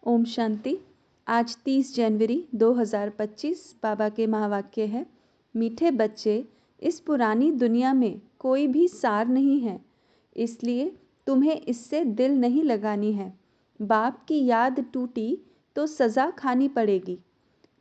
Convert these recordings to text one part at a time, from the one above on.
ओम शांति। आज 30 जनवरी 2025 बाबा के महावाक्य है, मीठे बच्चे, इस पुरानी दुनिया में कोई भी सार नहीं है, इसलिए तुम्हें इससे दिल नहीं लगानी है। बाप की याद टूटी तो सज़ा खानी पड़ेगी।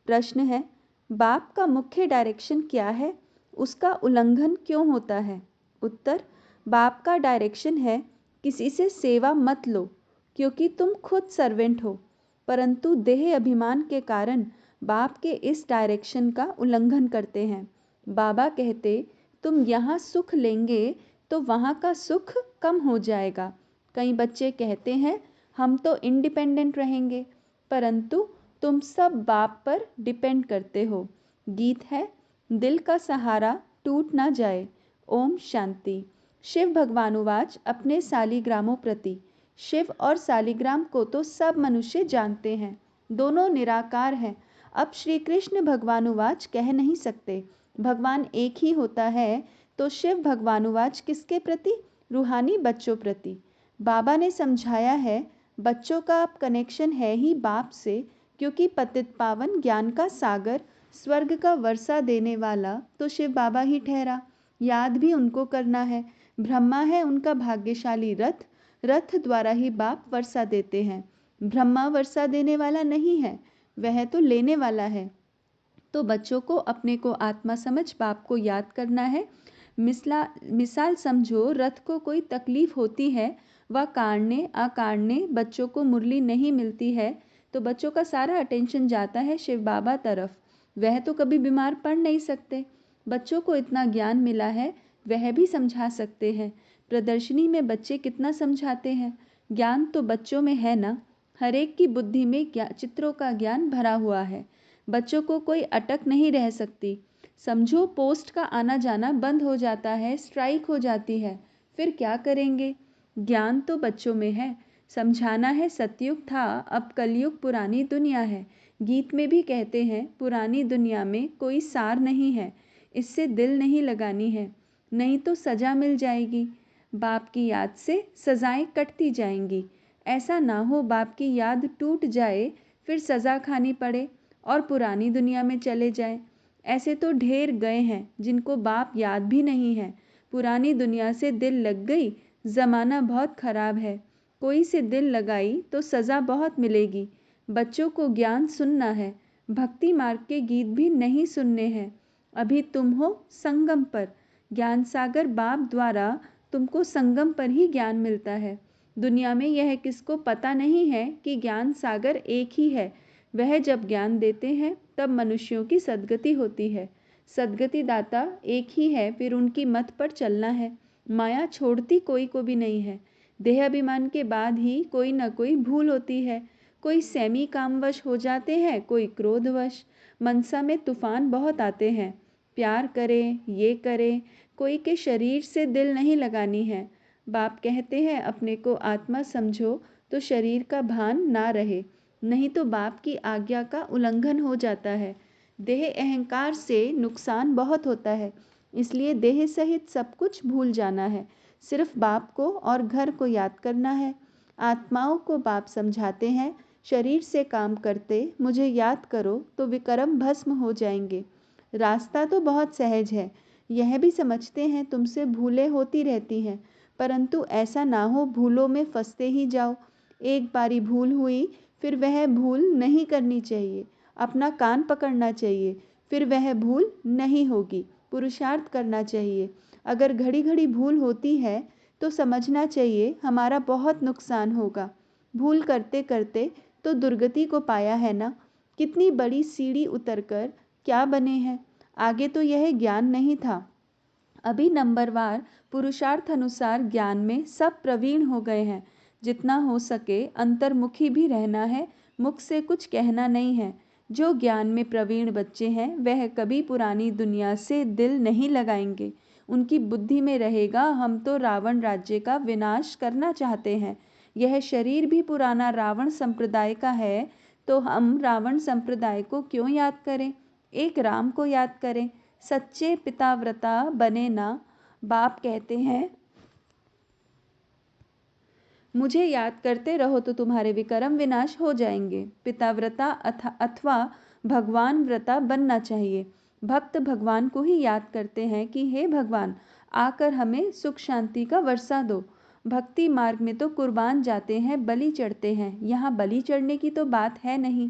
प्रश्न है, बाप का मुख्य डायरेक्शन क्या है, उसका उल्लंघन क्यों होता है? उत्तर, बाप का डायरेक्शन है, किसी से सेवा मत लो क्योंकि तुम खुद सर्वेंट हो, परंतु देह अभिमान के कारण बाप के इस डायरेक्शन का उल्लंघन करते हैं। बाबा कहते, तुम यहाँ सुख लेंगे तो वहाँ का सुख कम हो जाएगा। कई बच्चे कहते हैं, हम तो इंडिपेंडेंट रहेंगे, परंतु तुम सब बाप पर डिपेंड करते हो। गीत है, दिल का सहारा टूट ना जाए। ओम शांति। शिव भगवानुवाच अपने सालिग्रामों प्रति। शिव और सालिग्राम को तो सब मनुष्य जानते हैं, दोनों निराकार हैं। अब श्री कृष्ण भगवानुवाच कह नहीं सकते, भगवान एक ही होता है, तो शिव भगवानुवाच किसके प्रति? रूहानी बच्चों प्रति। बाबा ने समझाया है, बच्चों का अब कनेक्शन है ही बाप से, क्योंकि पतित पावन ज्ञान का सागर, स्वर्ग का वर्षा देने वाला तो शिव बाबा ही ठहरा। याद भी उनको करना है। ब्रह्मा है उनका भाग्यशाली रथ, रथ द्वारा ही बाप वर्षा देते हैं। ब्रह्मा वर्षा देने वाला नहीं है, वह तो लेने वाला है। तो बच्चों को अपने को आत्मा समझ बाप को याद करना है। मिसाल समझो, रथ को कोई तकलीफ होती है, वह काढ़ने अकाढ़ने बच्चों को मुरली नहीं मिलती है, तो बच्चों का सारा अटेंशन जाता है शिव बाबा तरफ। वह तो कभी बीमार पड़ नहीं सकते। बच्चों को इतना ज्ञान मिला है, वह भी समझा सकते हैं। प्रदर्शनी में बच्चे कितना समझाते हैं। ज्ञान तो बच्चों में है ना, हर एक की बुद्धि में चित्रों का ज्ञान भरा हुआ है। बच्चों को कोई अटक नहीं रह सकती। समझो, पोस्ट का आना जाना बंद हो जाता है, स्ट्राइक हो जाती है, फिर क्या करेंगे? ज्ञान तो बच्चों में है। समझाना है, सतयुग था, अब कलयुग पुरानी दुनिया है। गीत में भी कहते हैं, पुरानी दुनिया में कोई सार नहीं है, इससे दिल नहीं लगानी है, नहीं तो सजा मिल जाएगी। बाप की याद से सजाएं कटती जाएंगी। ऐसा ना हो बाप की याद टूट जाए, फिर सजा खानी पड़े और पुरानी दुनिया में चले जाए। ऐसे तो ढेर गए हैं जिनको बाप याद भी नहीं है। पुरानी दुनिया से दिल लग गई, ज़माना बहुत ख़राब है, कोई से दिल लगाई तो सज़ा बहुत मिलेगी। बच्चों को ज्ञान सुनना है, भक्ति मार्ग के गीत भी नहीं सुनने हैं। अभी तुम हो संगम पर, ज्ञान सागर बाप द्वारा तुमको संगम पर ही ज्ञान मिलता है। दुनिया में यह किसको पता नहीं है कि ज्ञान सागर एक ही है। वह जब ज्ञान देते हैं तब मनुष्यों की सद्गति होती है। सद्गति दाता एक ही है, फिर उनकी मत पर चलना है। माया छोड़ती कोई को भी नहीं है। देह अभिमान के बाद ही कोई न कोई भूल होती है। कोई सेमी कामवश हो जाते हैं, कोई क्रोधवश। मनसा में तूफान बहुत आते हैं, प्यार करें ये करें, कोई के शरीर से दिल नहीं लगानी है। बाप कहते हैं, अपने को आत्मा समझो तो शरीर का भान ना रहे, नहीं तो बाप की आज्ञा का उल्लंघन हो जाता है। देह अहंकार से नुकसान बहुत होता है, इसलिए देह सहित सब कुछ भूल जाना है, सिर्फ बाप को और घर को याद करना है। आत्माओं को बाप समझाते हैं, शरीर से काम करते मुझे याद करो तो विकर्म भस्म हो जाएंगे। रास्ता तो बहुत सहज है, यह भी समझते हैं तुमसे भूलें होती रहती हैं, परंतु ऐसा ना हो भूलों में फंसते ही जाओ। एक बारी भूल हुई, फिर वह भूल नहीं करनी चाहिए। अपना कान पकड़ना चाहिए, फिर वह भूल नहीं होगी। पुरुषार्थ करना चाहिए। अगर घड़ी घड़ी भूल होती है तो समझना चाहिए हमारा बहुत नुकसान होगा। भूल करते करते तो दुर्गति को पाया है ना। कितनी बड़ी सीढ़ी उतरकर क्या बने हैं। आगे तो यह ज्ञान नहीं था। अभी नंबरवार पुरुषार्थ अनुसार ज्ञान में सब प्रवीण हो गए हैं। जितना हो सके अंतर्मुखी भी रहना है, मुख से कुछ कहना नहीं है। जो ज्ञान में प्रवीण बच्चे हैं वह कभी पुरानी दुनिया से दिल नहीं लगाएंगे। उनकी बुद्धि में रहेगा, हम तो रावण राज्य का विनाश करना चाहते हैं। यह शरीर भी पुराना रावण संप्रदाय का है, तो हम रावण संप्रदाय को क्यों याद करें, एक राम को याद करें। सच्चे पिताव्रता बने ना। बाप कहते हैं, मुझे याद करते रहो तो तुम्हारे विक्रम विनाश हो जाएंगे। पिताव्रता अथवा भगवान व्रता बनना चाहिए। भक्त भगवान को ही याद करते हैं कि हे भगवान, आकर हमें सुख शांति का वर्षा दो। भक्ति मार्ग में तो कुर्बान जाते हैं, बलि चढ़ते हैं। यहाँ बलि चढ़ने की तो बात है नहीं।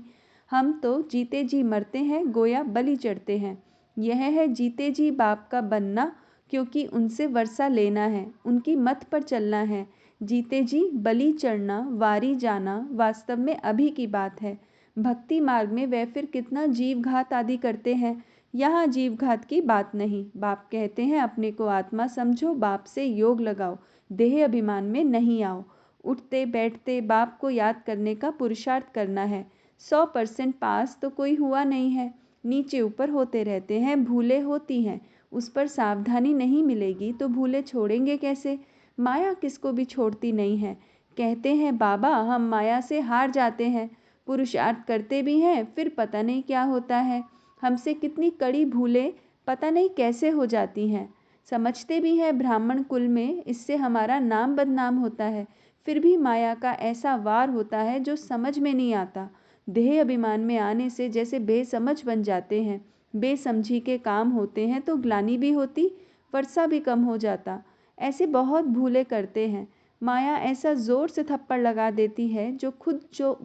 हम तो जीते जी मरते हैं, गोया बलि चढ़ते हैं। यह है जीते जी बाप का बनना, क्योंकि उनसे वर्षा लेना है, उनकी मत पर चलना है। जीते जी बलि चढ़ना, वारी जाना वास्तव में अभी की बात है। भक्ति मार्ग में वे फिर कितना जीव घात आदि करते हैं। यहाँ जीव घात की बात नहीं। बाप कहते हैं अपने को आत्मा समझो, बाप से योग लगाओ, देह अभिमान में नहीं आओ। उठते बैठते बाप को याद करने का पुरुषार्थ करना है। 100% पास तो कोई हुआ नहीं है, नीचे ऊपर होते रहते हैं, भूलें होती हैं। उस पर सावधानी नहीं मिलेगी तो भूलें छोड़ेंगे कैसे। माया किसको भी छोड़ती नहीं है। कहते हैं बाबा हम माया से हार जाते हैं, पुरुषार्थ करते भी हैं, फिर पता नहीं क्या होता है। हमसे कितनी कड़ी भूलें पता नहीं कैसे हो जाती हैं। समझते भी हैं ब्राह्मण कुल में इससे हमारा नाम बदनाम होता है, फिर भी माया का ऐसा वार होता है जो समझ में नहीं आता। देह अभिमान में आने से जैसे बेसमझ बन जाते हैं। बेसमझी के काम होते हैं तो ग्लानि भी होती, वर्षा भी कम हो जाता। ऐसे बहुत भूले करते हैं। माया ऐसा जोर से थप्पड़ लगा देती है जो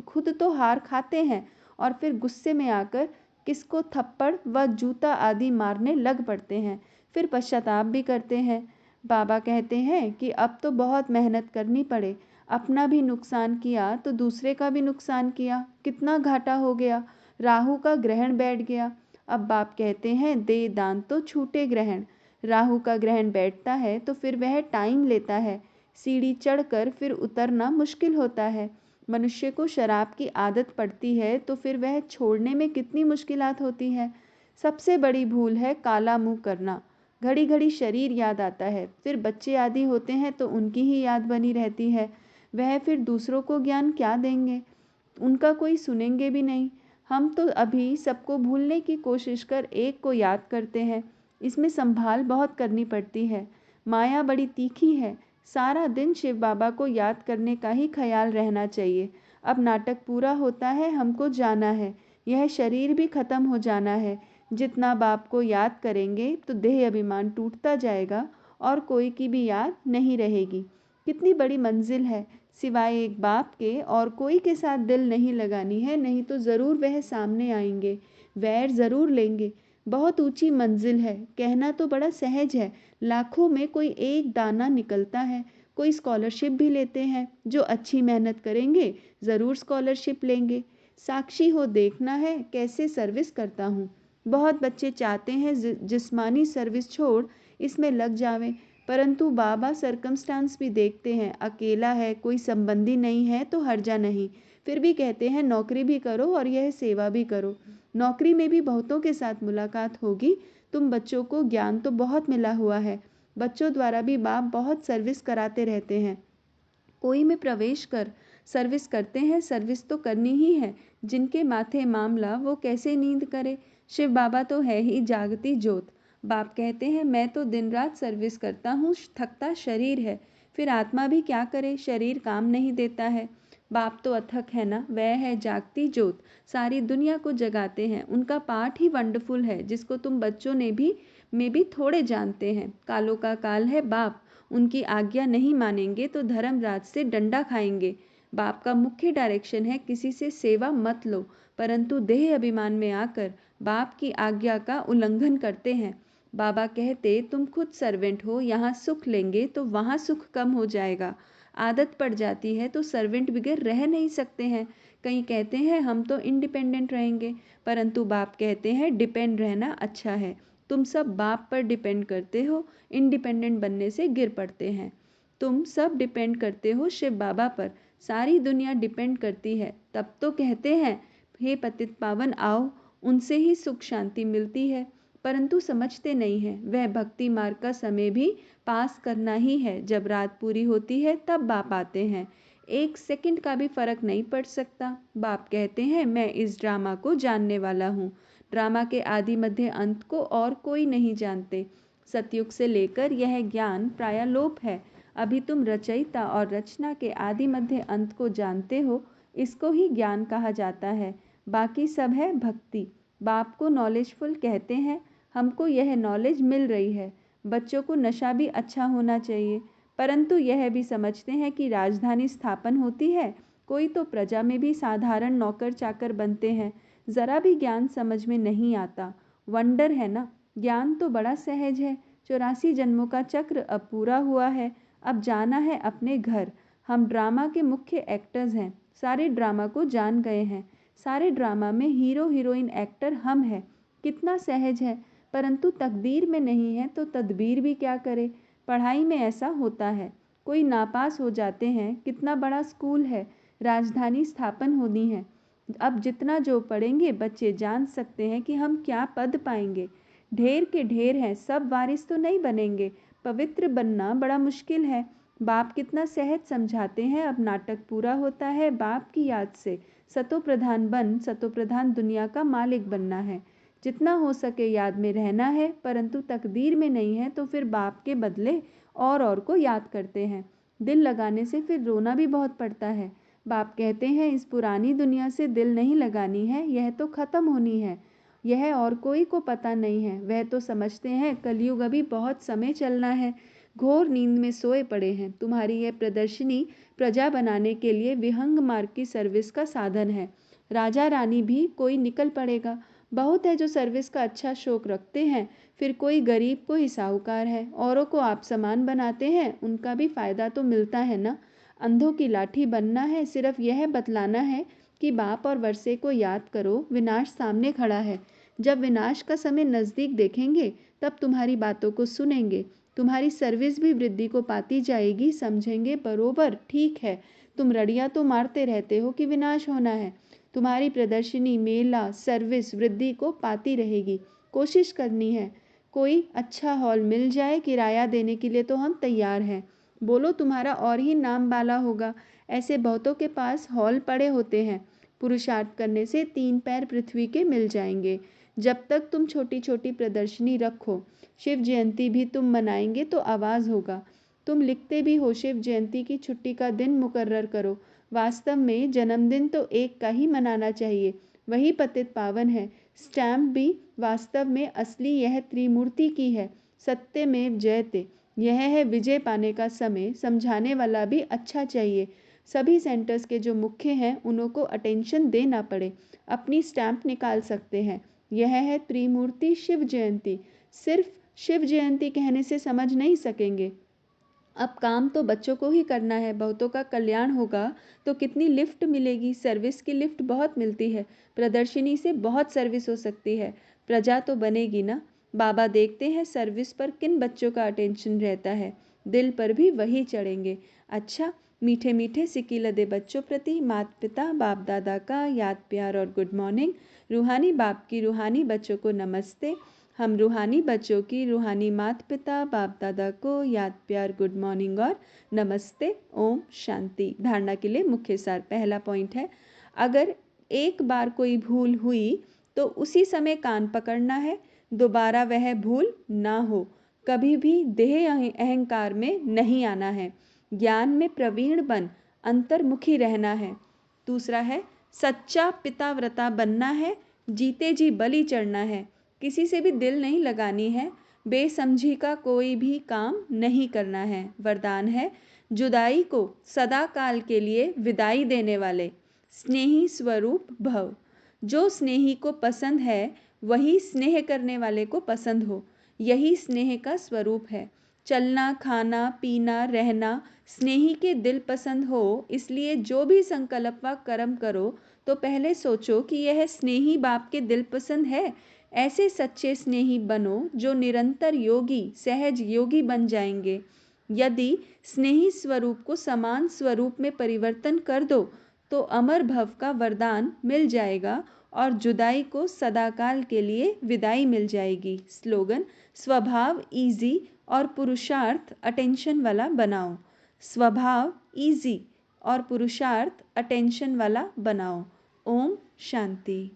खुद तो हार खाते हैं और फिर गुस्से में आकर किसको थप्पड़ व जूता आदि मारने लग पड़ते हैं, फिर पश्चाताप भी करते हैं। बाबा कहते हैं कि अब तो बहुत मेहनत करनी पड़े, अपना भी नुकसान किया तो दूसरे का भी नुकसान किया, कितना घाटा हो गया। राहु का ग्रहण बैठ गया। अब बाप कहते हैं दे दान तो छूटे ग्रहण। राहु का ग्रहण बैठता है तो फिर वह टाइम लेता है, सीढ़ी चढ़कर फिर उतरना मुश्किल होता है। मनुष्य को शराब की आदत पड़ती है तो फिर वह छोड़ने में कितनी मुश्किलात होती है। सबसे बड़ी भूल है काला मुंह करना। घड़ी घड़ी शरीर याद आता है, फिर बच्चे आदि होते हैं तो उनकी ही याद बनी रहती है। वह फिर दूसरों को ज्ञान क्या देंगे, उनका कोई सुनेंगे भी नहीं। हम तो अभी सबको भूलने की कोशिश कर एक को याद करते हैं। इसमें संभाल बहुत करनी पड़ती है। माया बड़ी तीखी है। सारा दिन शिव बाबा को याद करने का ही ख्याल रहना चाहिए। अब नाटक पूरा होता है, हमको जाना है, यह शरीर भी खत्म हो जाना है। जितना बाप को याद करेंगे तो देह अभिमान टूटता जाएगा और कोई की भी याद नहीं रहेगी। कितनी बड़ी मंजिल है, सिवाय एक बाप के और कोई के साथ दिल नहीं लगानी है, नहीं तो ज़रूर वह सामने आएंगे, वैर ज़रूर लेंगे। बहुत ऊंची मंजिल है, कहना तो बड़ा सहज है। लाखों में कोई एक दाना निकलता है। कोई स्कॉलरशिप भी लेते हैं, जो अच्छी मेहनत करेंगे ज़रूर स्कॉलरशिप लेंगे। साक्षी हो देखना है कैसे सर्विस करता हूँ। बहुत बच्चे चाहते हैं जिस्मानी सर्विस छोड़ इसमें लग जावें, परंतु बाबा सरकमस्टांस भी देखते हैं। अकेला है, कोई संबंधी नहीं है तो हर्जा नहीं, फिर भी कहते हैं नौकरी भी करो और यह सेवा भी करो। नौकरी में भी बहुतों के साथ मुलाकात होगी। तुम बच्चों को ज्ञान तो बहुत मिला हुआ है, बच्चों द्वारा भी बाप बहुत सर्विस कराते रहते हैं। कोई में प्रवेश कर सर्विस करते हैं, सर्विस तो करनी ही है। जिनके माथे मामला वो कैसे नींद करे। शिव बाबा तो है ही जागती ज्योत। बाप कहते हैं मैं तो दिन रात सर्विस करता हूँ, थकता शरीर है, फिर आत्मा भी क्या करे, शरीर काम नहीं देता है। बाप तो अथक है ना, वह है जागती ज्योत, सारी दुनिया को जगाते हैं। उनका पाठ ही वंडरफुल है, जिसको तुम बच्चों ने भी में भी थोड़े जानते हैं। कालों का काल है बाप, उनकी आज्ञा नहीं मानेंगे तो धर्मराज से डंडा खाएंगे। बाप का मुख्य डायरेक्शन है किसी से सेवा मत लो, परंतु देह अभिमान में आकर बाप की आज्ञा का उल्लंघन करते हैं। बाबा कहते तुम खुद सर्वेंट हो, यहाँ सुख लेंगे तो वहाँ सुख कम हो जाएगा। आदत पड़ जाती है तो सर्वेंट बगैर रह नहीं सकते हैं। कई कहते हैं हम तो इंडिपेंडेंट रहेंगे, परंतु बाप कहते हैं डिपेंड रहना अच्छा है। तुम सब बाप पर डिपेंड करते हो, इंडिपेंडेंट बनने से गिर पड़ते हैं। तुम सब डिपेंड करते हो शिव बाबा पर, सारी दुनिया डिपेंड करती है। तब तो कहते हैं हे पतित पावन आओ, उनसे ही सुख शांति मिलती है, परंतु समझते नहीं हैं। वह भक्ति मार्ग का समय भी पास करना ही है। जब रात पूरी होती है तब बाप आते हैं। 1 सेकंड का भी फर्क नहीं पड़ सकता। बाप कहते हैं मैं इस ड्रामा को जानने वाला हूँ। ड्रामा के आदि मध्य अंत को और कोई नहीं जानते। सतयुग से लेकर यह ज्ञान प्रायः लोप है। अभी तुम रचयिता और रचना के आदि मध्य अंत को जानते हो, इसको ही ज्ञान कहा जाता है। बाकी सब है भक्ति। बाप को नॉलेजफुल कहते हैं, हमको यह नॉलेज मिल रही है। बच्चों को नशा भी अच्छा होना चाहिए, परंतु यह भी समझते हैं कि राजधानी स्थापन होती है, कोई तो प्रजा में भी साधारण नौकर चाकर बनते हैं। ज़रा भी ज्ञान समझ में नहीं आता। वंडर है ना, ज्ञान तो बड़ा सहज है। 84 जन्मों का चक्र अब पूरा हुआ है, अब जाना है अपने घर। हम ड्रामा के मुख्य एक्टर्स हैं, सारे ड्रामा को जान गए हैं। सारे ड्रामा में हीरो हीरोइन एक्टर हम हैं। कितना सहज है, परंतु तकदीर में नहीं है तो तदबीर भी क्या करे। पढ़ाई में ऐसा होता है, कोई नापास हो जाते हैं। कितना बड़ा स्कूल है, राजधानी स्थापन होनी है। अब जितना जो पढ़ेंगे बच्चे जान सकते हैं कि हम क्या पद पाएंगे। ढेर के ढेर हैं, सब वारिस तो नहीं बनेंगे। पवित्र बनना बड़ा मुश्किल है। बाप कितना सहज समझाते हैं, अब नाटक पूरा होता है बाप की याद से। सतो प्रधान बन, सतो प्रधान दुनिया का मालिक बनना है। जितना हो सके याद में रहना है, परंतु तकदीर में नहीं है तो फिर बाप के बदले और को याद करते हैं। दिल लगाने से फिर रोना भी बहुत पड़ता है। बाप कहते हैं इस पुरानी दुनिया से दिल नहीं लगानी है, यह तो ख़त्म होनी है। यह और कोई को पता नहीं है, वह तो समझते हैं कलयुग अभी बहुत समय चलना है। घोर नींद में सोए पड़े हैं। तुम्हारी यह प्रदर्शनी प्रजा बनाने के लिए विहंग मार्ग की सर्विस का साधन है। राजा रानी भी कोई निकल पड़ेगा। बहुत है जो सर्विस का अच्छा शौक रखते हैं, फिर कोई गरीब कोई साहूकार है। औरों को आप समान बनाते हैं, उनका भी फायदा तो मिलता है ना। अंधों की लाठी बनना है, सिर्फ यह बतलाना है कि बाप और वर्षे को याद करो, विनाश सामने खड़ा है। जब विनाश का समय नज़दीक देखेंगे तब तुम्हारी बातों को सुनेंगे। तुम्हारी सर्विस भी वृद्धि को पाती जाएगी, समझेंगे बरोबर ठीक है। तुम रड़ियाँ तो मारते रहते हो कि विनाश होना है। तुम्हारी प्रदर्शनी मेला सर्विस वृद्धि को पाती रहेगी। कोशिश करनी है, कोई अच्छा हॉल मिल जाए, किराया देने के लिए तो हम तैयार हैं। बोलो तुम्हारा और ही नाम बाला होगा। ऐसे बहुतों के पास हॉल पड़े होते हैं। पुरुषार्थ करने से 3 पैर पृथ्वी के मिल जाएंगे। जब तक तुम छोटी छोटी प्रदर्शनी रखो, शिव जयंती भी तुम मनाएंगे तो आवाज़ होगा। तुम लिखते भी हो शिव जयंती की छुट्टी का दिन मुकर्रर करो। वास्तव में जन्मदिन तो एक का ही मनाना चाहिए, वही पतित पावन है। स्टैम्प भी वास्तव में असली यह त्रिमूर्ति की है। सत्यमेव जयते, यह है विजय पाने का समय। समझाने वाला भी अच्छा चाहिए। सभी सेंटर्स के जो मुख्य हैं उनको अटेंशन देना पड़े, अपनी स्टैम्प निकाल सकते हैं। यह है त्रिमूर्ति शिव जयंती। सिर्फ शिव जयंती कहने से समझ नहीं सकेंगे। अब काम तो बच्चों को ही करना है। बहुतों का कल्याण होगा तो कितनी लिफ्ट मिलेगी। सर्विस की लिफ्ट बहुत मिलती है। प्रदर्शनी से बहुत सर्विस हो सकती है। प्रजा तो बनेगी ना। बाबा देखते हैं सर्विस पर किन बच्चों का अटेंशन रहता है, दिल पर भी वही चढ़ेंगे। अच्छा, मीठे मीठे सिक्की लदे बच्चों प्रति माता पिता बाप दादा का याद प्यार और गुड मॉर्निंग। रूहानी बाप की रूहानी बच्चों को नमस्ते। हम रूहानी बच्चों की रूहानी माता पिता बाप दादा को याद प्यार गुड मॉर्निंग और नमस्ते। ओम शांति। धारणा के लिए मुख्य सार। पहला पॉइंट है, अगर एक बार कोई भूल हुई तो उसी समय कान पकड़ना है, दोबारा वह भूल ना हो। कभी भी देह अहंकार में नहीं आना है। ज्ञान में प्रवीण बन अंतर्मुखी रहना है। दूसरा है, सच्चा पिताव्रता बनना है, जीते जी बलि चढ़ना है। किसी से भी दिल नहीं लगानी है, बेसमझी का कोई भी काम नहीं करना है। वरदान है, जुदाई को सदा काल के लिए विदाई देने वाले स्नेही स्वरूप भव। जो स्नेही को पसंद है वही स्नेह करने वाले को पसंद हो, यही स्नेह का स्वरूप है। चलना खाना पीना रहना स्नेही के दिल पसंद हो, इसलिए जो भी संकल्प व कर्म करो तो पहले सोचो कि यह स्नेही बाप के दिल पसंद है। ऐसे सच्चे स्नेही बनो जो निरंतर योगी सहज योगी बन जाएंगे। यदि स्नेही स्वरूप को समान स्वरूप में परिवर्तन कर दो तो अमर भव का वरदान मिल जाएगा और जुदाई को सदाकाल के लिए विदाई मिल जाएगी। स्लोगन, स्वभाव इजी और पुरुषार्थ अटेंशन वाला बनाओ। स्वभाव इजी और पुरुषार्थ अटेंशन वाला बनाओ। ओम शांति।